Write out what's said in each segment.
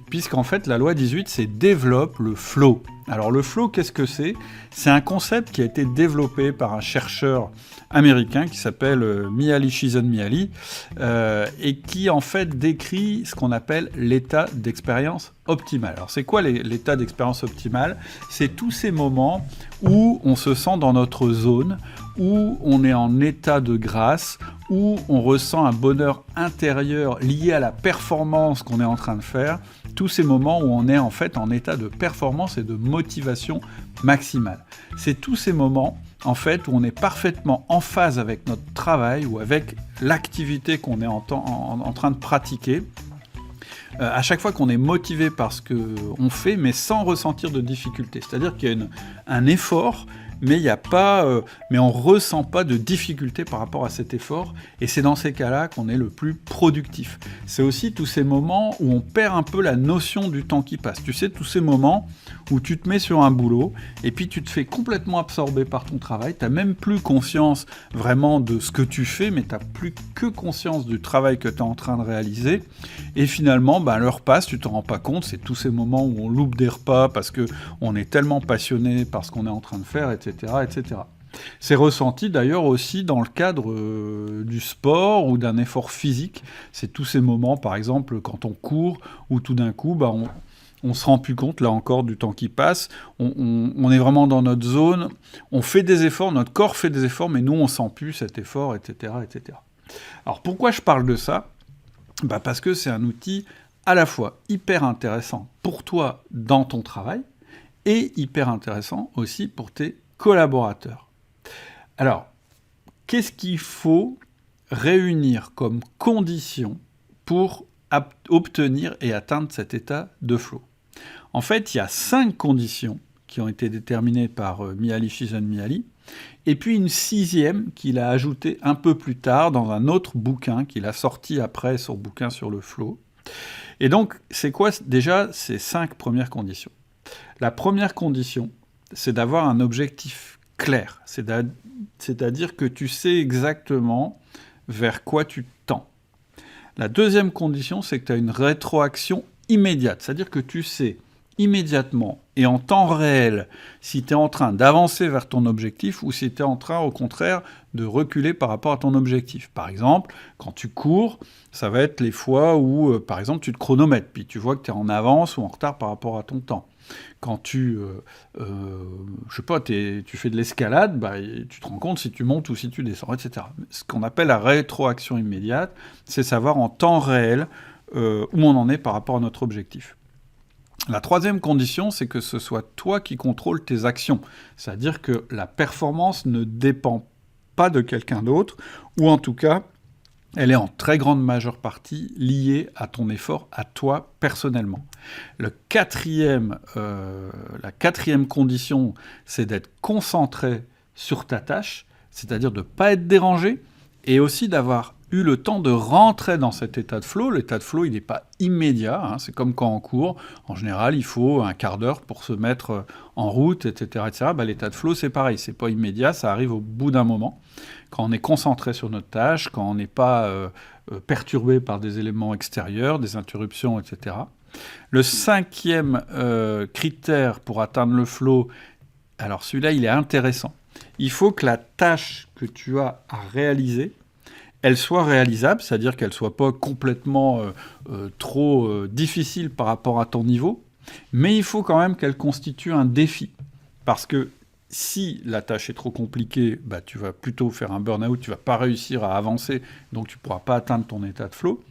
puisqu'en fait, la loi 18, c'est développe le flow. Alors le flow, qu'est-ce que c'est ? C'est un concept qui a été développé par un chercheur américain qui s'appelle Mihaly Csikszentmihalyi et qui en fait décrit ce qu'on appelle l'état d'expérience optimale. Alors c'est quoi l'état d'expérience optimale ? C'est tous ces moments où on se sent dans notre zone, où on est en état de grâce, où on ressent un bonheur intérieur lié à la performance qu'on est en train de faire, tous ces moments où on est en fait en état de performance et de motivation maximale. C'est tous ces moments en fait où on est parfaitement en phase avec notre travail ou avec l'activité qu'on est en train de pratiquer. À chaque fois qu'on est motivé par ce qu'on fait, mais sans ressentir de difficulté. C'est-à-dire qu'il y a un effort, mais on ne ressent pas de difficulté par rapport à cet effort, et c'est dans ces cas-là qu'on est le plus productif. C'est aussi tous ces moments où on perd un peu la notion du temps qui passe. Tu sais, tous ces moments où tu te mets sur un boulot, et puis tu te fais complètement absorber par ton travail, tu n'as même plus conscience vraiment de ce que tu fais, mais tu n'as plus que conscience du travail que tu es en train de réaliser, et finalement, l'heure passe, tu ne t'en rends pas compte, c'est tous ces moments où on loupe des repas parce qu'on est tellement passionné par ce qu'on est en train de faire, etc. etc. C'est ressenti d'ailleurs aussi dans le cadre du sport ou d'un effort physique. C'est tous ces moments, par exemple, quand on court, où tout d'un coup, on se rend plus compte, là encore, du temps qui passe. On est vraiment dans notre zone. On fait des efforts, notre corps fait des efforts, mais nous, on sent plus cet effort, etc., etc. Alors, pourquoi je parle de ça ? Parce que c'est un outil à la fois hyper intéressant pour toi dans ton travail et hyper intéressant aussi pour tes collaborateurs. Alors, qu'est-ce qu'il faut réunir comme condition pour obtenir et atteindre cet état de flow ? En fait, il y a 5 conditions qui ont été déterminées par Mihaly Csikszentmihalyi, et puis une 6e qu'il a ajoutée un peu plus tard dans un autre bouquin qu'il a sorti après son bouquin sur le flow. Et donc, c'est quoi déjà ces 5 premières conditions ? La première condition, c'est d'avoir un objectif clair, c'est-à-dire que tu sais exactement vers quoi tu tends. La deuxième condition, c'est que tu as une rétroaction immédiate, c'est-à-dire que tu sais immédiatement et en temps réel si tu es en train d'avancer vers ton objectif ou si tu es en train, au contraire, de reculer par rapport à ton objectif. Par exemple, quand tu cours, ça va être les fois où, par exemple, tu te chronomètres, puis tu vois que tu es en avance ou en retard par rapport à ton temps. Quand tu fais de l'escalade, tu te rends compte si tu montes ou si tu descends, etc. Ce qu'on appelle la rétroaction immédiate, c'est savoir en temps réel où on en est par rapport à notre objectif. La troisième condition, c'est que ce soit toi qui contrôles tes actions. C'est-à-dire que la performance ne dépend pas de quelqu'un d'autre, ou en tout cas, elle est en très grande majeure partie liée à ton effort, à toi personnellement. La quatrième condition, c'est d'être concentré sur ta tâche, c'est-à-dire de ne pas être dérangé, et aussi d'avoir eu le temps de rentrer dans cet état de flow. L'état de flow, il n'est pas immédiat, c'est comme quand on court. En général, il faut un quart d'heure pour se mettre en route, etc. etc. L'état de flow, c'est pareil, c'est pas immédiat, ça arrive au bout d'un moment. Quand on est concentré sur notre tâche, quand on n'est pas perturbé par des éléments extérieurs, des interruptions, etc. Le 5e critère pour atteindre le flow, alors celui-là, il est intéressant. Il faut que la tâche que tu as à réaliser, elle soit réalisable, c'est-à-dire qu'elle ne soit pas complètement trop difficile par rapport à ton niveau, mais il faut quand même qu'elle constitue un défi. Parce que si la tâche est trop compliquée, tu vas plutôt faire un burn-out, tu ne vas pas réussir à avancer, donc tu ne pourras pas atteindre ton état de flow.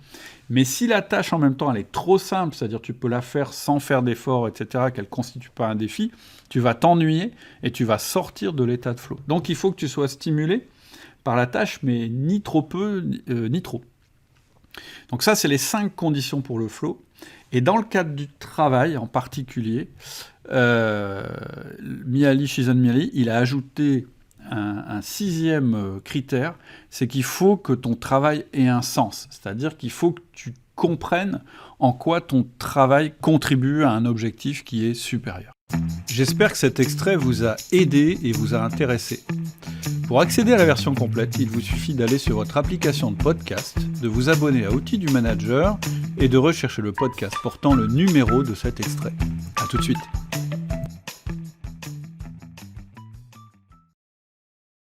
Mais si la tâche en même temps elle est trop simple, c'est-à-dire tu peux la faire sans faire d'effort, etc., qu'elle ne constitue pas un défi, tu vas t'ennuyer et tu vas sortir de l'état de flow. Donc il faut que tu sois stimulé par la tâche, mais ni trop peu, ni trop. Donc ça, c'est les 5 conditions pour le flow. Et dans le cadre du travail en particulier, Mihaly Csikszentmihalyi, il a ajouté un 6e critère, c'est qu'il faut que ton travail ait un sens. C'est-à-dire qu'il faut que tu comprennes en quoi ton travail contribue à un objectif qui est supérieur. J'espère que cet extrait vous a aidé et vous a intéressé. Pour accéder à la version complète, il vous suffit d'aller sur votre application de podcast, de vous abonner à Outils du Manager et de rechercher le podcast portant le numéro de cet extrait. A tout de suite.